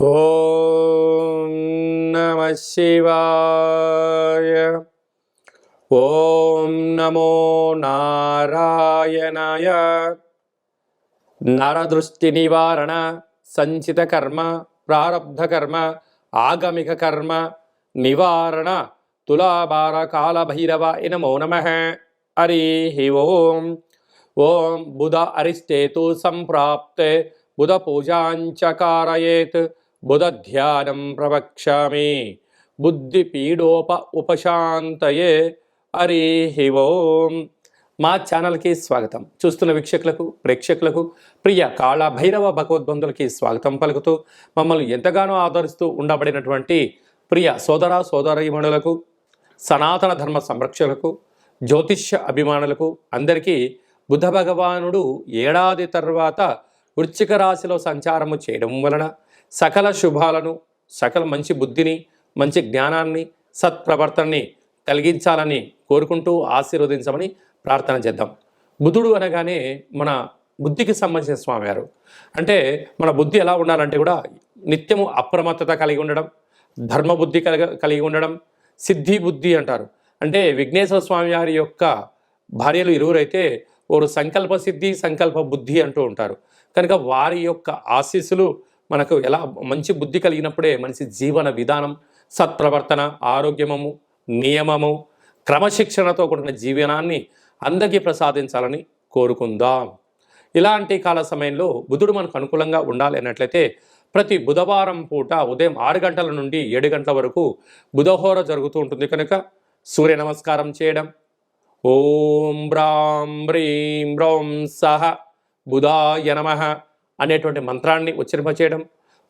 ఓం నమః శివాయ. ఓం నమో నారాయణాయ. నరదృష్టి నివారణ, సంచిత కర్మ, ప్రారబ్ధ కర్మ, ఆగమిక కర్మ నివారణ తులాభార కాళభైరవ నమో నమః. హరి ఓం. ఓం బుధ అరిష్టేతు సంప్రాప్తే బుధ పూజాంచకారయేత్ బుధ ధ్యానం ప్రవక్ష్యామి బుద్ధి పీడోప ఉపశాంతయే. హరి ఓం. మా ఛానల్కి స్వాగతం. చూస్తున్న వీక్షకులకు, ప్రేక్షకులకు, ప్రియ కాళభైరవ భగవద్బంధులకి స్వాగతం పలుకుతూ మమ్మల్ని ఎంతగానో ఆదరిస్తూ ఉండబడినటువంటి ప్రియ సోదర సోదరీమణులకు, సనాతన ధర్మ సంరక్షకులకు, జ్యోతిష్య అభిమానులకు అందరికీ బుధ భగవానుడు ఏడాది తర్వాత వృశ్చిక రాశిలో సంచారము చేయడం వలన సకల శుభాలను, సకల మంచి బుద్ధిని, మంచి జ్ఞానాన్ని, సత్ప్రవర్తనని కలిగించాలని కోరుకుంటూ ఆశీర్వదించమని ప్రార్థన చేద్దాం. బుధుడు అనగానే మన బుద్ధికి సంబంధించిన స్వామివారు. అంటే మన బుద్ధి ఎలా ఉండాలంటే కూడా నిత్యము అప్రమత్తత కలిగి ఉండడం, ధర్మబుద్ధి కలిగి ఉండడం, సిద్ధి బుద్ధి అంటారు. అంటే విఘ్నేశ్వర స్వామివారి యొక్క భార్యలు ఇరువురైతే వారు సంకల్ప సిద్ధి, సంకల్ప బుద్ధి అంటూ ఉంటారు. కనుక వారి యొక్క ఆశీస్సులు మనకు ఎలా మంచి బుద్ధి కలిగినప్పుడే మనిషి జీవన విధానం, సత్ప్రవర్తన, ఆరోగ్యము, నియమము, క్రమశిక్షణతో కూడిన జీవనాన్ని అందరికీ ప్రసాదించాలని కోరుకుందాం. ఇలాంటి కాల సమయంలో బుధుడు మనకు అనుకూలంగా ఉండాలి అన్నట్లయితే ప్రతి బుధవారం పూట ఉదయం 6 గంటల నుండి 7 గంటల వరకు బుధహోర జరుగుతూ ఉంటుంది. కనుక సూర్య నమస్కారం చేయడం, ఓం బ్రాం బ్రీం బ్రౌం సహ బుధాయ నమః అనేటువంటి మంత్రాన్ని ఉచ్చరింపచేయడం,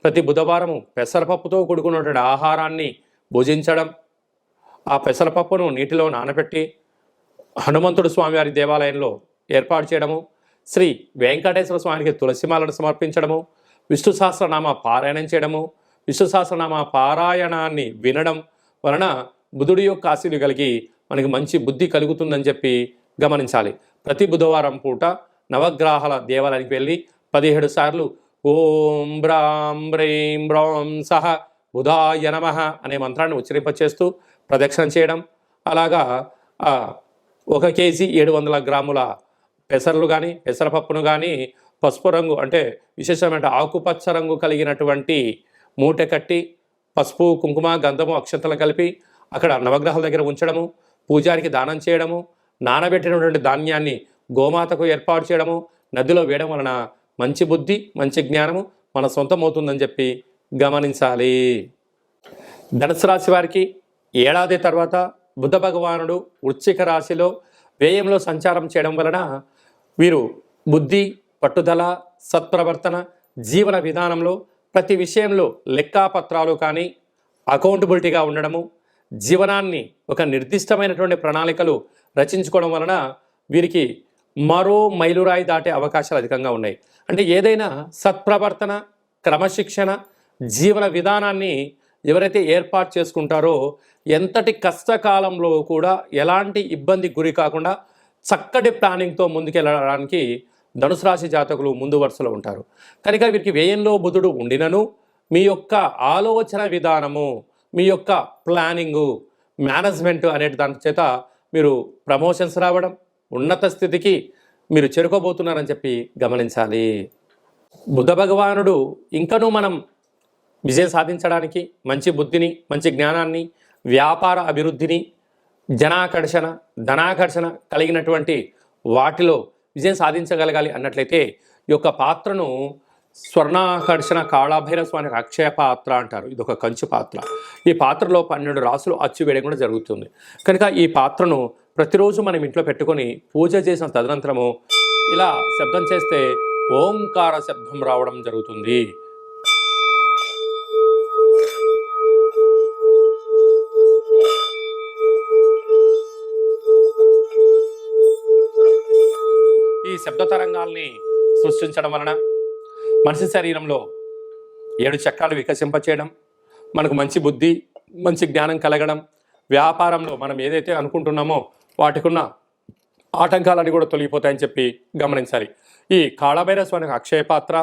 ప్రతి బుధవారము పెసరపప్పుతో కూడుకున్నటువంటి ఆహారాన్ని భుజించడం, ఆ పెసరపప్పును నీటిలో నానబెట్టి హనుమంతుడు స్వామివారి దేవాలయంలో ఏర్పాటు చేయడము, శ్రీ వెంకటేశ్వర స్వామికి తులసిమాలను సమర్పించడము, విష్ణు సహస్రనామ పారాయణం చేయడము, విష్ణు సహస్రనామ పారాయణాన్ని వినడం వలన బుధుడి యొక్క ఆశీస్సులు కలిగి మనకి మంచి బుద్ధి కలుగుతుందని చెప్పి గమనించాలి. ప్రతి బుధవారం పూట నవగ్రహాల దేవాలయానికి వెళ్ళి 17 సార్లు ఓం బ్రాం బ్రీం బ్రౌం సహ బుధాయ నమః అనే మంత్రాన్ని ఉచ్చరింపచేస్తూ ప్రదక్షిణ చేయడం. అలాగా 1 కేజీ 700 గ్రాముల పెసర్లు కానీ, పెసరపప్పును కానీ పసుపు రంగు అంటే విశేషమైన ఆకుపచ్చ రంగు కలిగినటువంటి మూట కట్టి పసుపు, కుంకుమ, గంధము, అక్షంతలు కలిపి అక్కడ నవగ్రహాల దగ్గర ఉంచడము, పూజారికి దానం చేయడము, నానబెట్టినటువంటి ధాన్యాన్ని గోమాతకు ఏర్పాటు చేయడము, నదిలో వేయడం వలన మంచి బుద్ధి, మంచి జ్ఞానము మన సొంతమవుతుందని చెప్పి గమనించాలి. ధనుసు రాశి వారికి ఏడాది తర్వాత బుధ భగవానుడు వృశ్చిక రాశిలో వ్యయంలో సంచారం చేయడం వలన వీరు బుద్ధి, పట్టుదల, సత్ప్రవర్తన, జీవన విధానంలో ప్రతి విషయంలో లెక్కాపత్రాలు కానీ అకౌంటబిలిటీగా ఉండడము, జీవనాన్ని ఒక నిర్దిష్టమైనటువంటి ప్రణాళికలు రచించుకోవడం వలన వీరికి మరో మైలురాయి దాటే అవకాశాలు అధికంగా ఉన్నాయి. అంటే ఏదైనా సత్ప్రవర్తన, క్రమశిక్షణ, జీవన విధానాన్ని ఎవరైతే ఏర్పాటు చేసుకుంటారో ఎంతటి కష్టకాలంలో కూడా ఎలాంటి ఇబ్బంది గురి కాకుండా చక్కటి ప్లానింగ్తో ముందుకెళ్ళడానికి ధనుసు రాశి జాతకులు ముందు వరుసలో ఉంటారు. కనుక వీరికి వ్యయంలో బుధుడు ఉండినను మీ యొక్క ఆలోచన విధానము, మీ యొక్క ప్లానింగు, మేనేజ్మెంట్ అనే దాని చేత మీరు ప్రమోషన్స్ రావడం, ఉన్నత స్థితికి మీరు చేరుకోబోతున్నారని చెప్పి గమనించాలి. బుధ భగవానుడు ఇంకనూ మనం విజయం సాధించడానికి మంచి బుద్ధిని, మంచి జ్ఞానాన్ని, వ్యాపార అభివృద్ధిని, జనాకర్షణ, ధనాకర్షణ కలిగినటువంటి వాటిలో విజయం సాధించగలగాలి అన్నట్లయితే ఈ యొక్క పాత్రను స్వర్ణాకర్షణ కాళభైరవ స్వామికి అక్షయ పాత్ర అంటారు. ఇది ఒక కంచు పాత్ర. ఈ పాత్రలో 12 రాసులు అచ్చు వేయడం కూడా జరుగుతుంది. కనుక ఈ పాత్రను ప్రతిరోజు మనం ఇంట్లో పెట్టుకొని పూజ చేసిన తదనంతరము ఇలా శబ్దం చేస్తే ఓంకార శబ్దం రావడం జరుగుతుంది. ఈ శబ్ద తరంగాల్ని సృష్టించడం వలన మనిషి శరీరంలో 7 చక్రాలు వికసింపచేయడం, మనకు మంచి బుద్ధి, మంచి జ్ఞానం కలగడం, వ్యాపారంలో మనం ఏదైతే అనుకుంటున్నామో వాటికున్న ఆటంకాలన్నీ కూడా తొలగిపోతాయని చెప్పి గమనించాలి. ఈ కాళభైరవ స్వామి అక్షయ పాత్ర,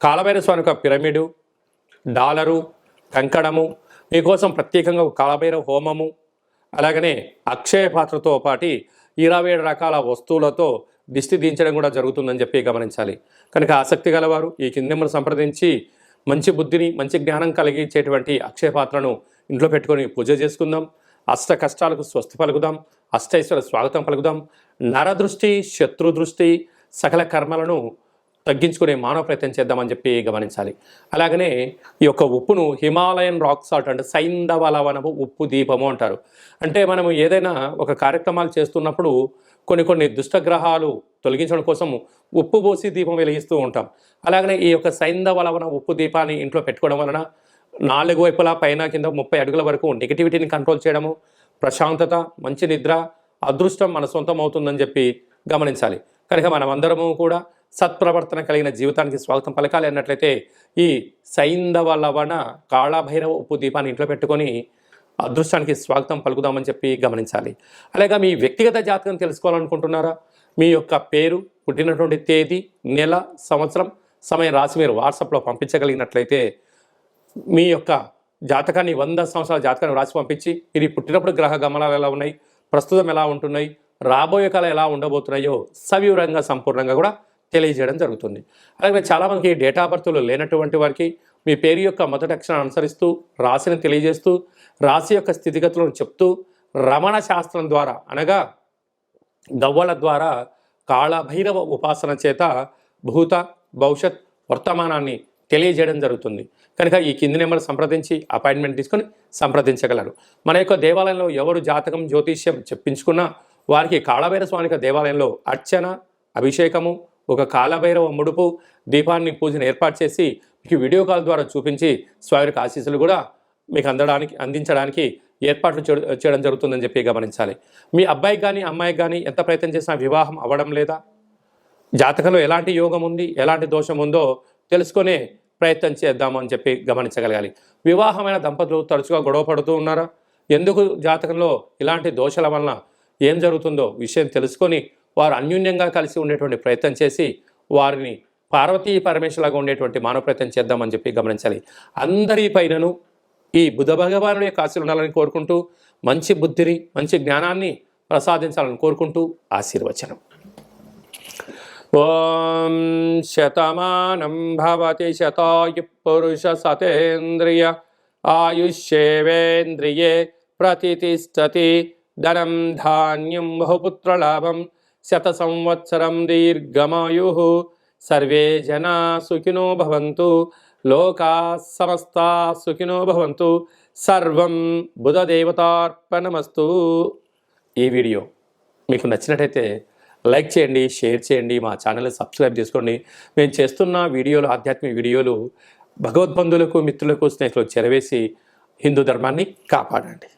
కాళభైరవ స్వామి యొక్క పిరమిడు, డాలరు, కంకణము, మీకోసం ప్రత్యేకంగా ఒక కాలభైరవ హోమము, అలాగనే అక్షయ పాత్రతో పాటు 27 రకాల వస్తువులతో దిష్టి దించడం కూడా జరుగుతుందని చెప్పి గమనించాలి. కనుక ఆసక్తి గలవారు ఈ కింది నెంబర్ సంప్రదించి మంచి బుద్ధిని, మంచి జ్ఞానం కలిగించేటువంటి అక్షయ పాత్రను ఇంట్లో పెట్టుకొని పూజ చేసుకుందాం. అష్ట కష్టాలకు స్వస్తి పలుకుదాం, అష్టైశ్వర్య స్వాగతం పలుకుదాం. నరదృష్టి, శత్రు దృష్టి, సకల కర్మలను తగ్గించుకునే మానవ ప్రయత్నం చేద్దామని చెప్పి గమనించాలి. అలాగనే ఈ యొక్క ఉప్పును హిమాలయన్ రాక్ సాల్ట్ అంటే సైంధవ లవణము ఉప్పు దీపము అంటారు. అంటే మనము ఏదైనా ఒక కార్యక్రమాలు చేస్తున్నప్పుడు కొన్ని దుష్టగ్రహాలు తొలగించడం కోసం ఉప్పు పోసి దీపం వెలిగిస్తూ ఉంటాం. అలాగనే ఈ యొక్క సైంధవ లవణ ఉప్పు దీపాన్ని ఇంట్లో పెట్టుకోవడం వలన 4 వైపులా పైన కింద 30 అడుగుల వరకు నెగిటివిటీని కంట్రోల్ చేయడము, ప్రశాంతత, మంచి నిద్ర, అదృష్టం మన సొంతం అవుతుందని చెప్పి గమనించాలి. కనుక మనమందరము కూడా సత్ప్రవర్తన కలిగిన జీవితానికి స్వాగతం పలకాలి అన్నట్లయితే ఈ సైంధవ లవణ కాళభైరవ ఉప్పు దీపాన్ని ఇంట్లో పెట్టుకొని అదృష్టానికి స్వాగతం పలుకుదామని చెప్పి గమనించాలి. అలాగే మీ వ్యక్తిగత జాతకం తెలుసుకోవాలనుకుంటున్నారా? మీ యొక్క పేరు, పుట్టినటువంటి తేదీ, నెల, సంవత్సరం, సమయం రాసి మీరు వాట్సాప్లో పంపించగలిగినట్లయితే మీ యొక్క జాతకాన్ని 100 సంవత్సరాల జాతకాన్ని రాసి పంపించి మీరు పుట్టినప్పుడు గ్రహ గమనాలు ఎలా ఉన్నాయి, ప్రస్తుతం ఎలా ఉంటున్నాయి, రాబోయే కాలం ఎలా ఉండబోతున్నాయో సవివరంగా సంపూర్ణంగా కూడా తెలియజేయడం జరుగుతుంది. అలాగే చాలామందికి డేట్ ఆఫ్ బర్త్లు లేనటువంటి వారికి మీ పేరు యొక్క మొదటి అక్షరాన్ని అనుసరిస్తూ రాశిని తెలియజేస్తూ రాశి యొక్క స్థితిగతులను చెప్తూ రమణ శాస్త్రం ద్వారా అనగా గవ్వల ద్వారా కాళభైరవ ఉపాసన చేత భూత, భవిష్యత్, వర్తమానాన్ని తెలియజేయడం జరుగుతుంది. కనుక ఈ కింది నెంబర్ సంప్రదించి అపాయింట్మెంట్ తీసుకొని సంప్రదించగలరు. మన యొక్క దేవాలయంలో ఎవరు జాతకం, జ్యోతిష్యం చెప్పించుకున్నా వారికి కాళభైరవ స్వామి దేవాలయంలో అర్చన, అభిషేకము, ఒక కాళభైరవ ముడుపు, దీపాన్ని పూజను ఏర్పాటు చేసి మీకు వీడియో కాల్ ద్వారా చూపించి స్వామి యొక్క ఆశీస్సులు కూడా మీకు అందించడానికి ఏర్పాట్లు చేయడం జరుగుతుందని చెప్పి గమనించాలి. మీ అబ్బాయికి కానీ అమ్మాయికి కానీ ఎంత ప్రయత్నం చేసినా వివాహం అవ్వడం లేదా, జాతకంలో ఎలాంటి యోగం ఉంది, ఎలాంటి దోషం ఉందో తెలుసుకునే ప్రయత్నం చేద్దాము అని చెప్పి గమనించగలగాలి. వివాహమైన దంపతులు తరచుగా గొడవ పడుతూ ఉన్నారా? ఎందుకు జాతకంలో ఇలాంటి దోషాల వలన ఏం జరుగుతుందో విషయం తెలుసుకొని వారు అన్యోన్యంగా కలిసి ఉండేటువంటి ప్రయత్నం చేసి వారిని పార్వతీ పరమేశ్వరులాగా ఉండేటువంటి మానవ ప్రయత్నం చేద్దామని చెప్పి గమనించాలి. అందరి పైనను ఈ బుధ భగవానుడి యొక్క ఆశీస్సులు ఉండాలని కోరుకుంటూ మంచి బుద్ధిని, మంచి జ్ఞానాన్ని ప్రసాదించాలని కోరుకుంటూ ఆశీర్వచనం. ఓం శతమానం భవతి శతాయు పురుష సతేంద్రియ ఆయుష్యేవేంద్రియే ప్రతిష్టతి ధనం ధాన్యం బహుపుత్రలాభం శత సంవత్సరం దీర్ఘమాయు సర్వే జనా సుఖినో భవంతు లోకా సమస్తా సుఖినో భవంతు సర్వం బుధదేవతార్పణమస్తు. ఈ వీడియో మీకు నచ్చినట్టయితే లైక్ చేయండి, షేర్ చేయండి, మా ఛానల్ని సబ్స్క్రైబ్ చేసుకోండి. మేము చేస్తున్న వీడియోలు, ఆధ్యాత్మిక వీడియోలు భగవద్బంధువులకు, మిత్రులకు, స్నేహితులకు చేరవేసి హిందూ ధర్మాన్ని కాపాడండి.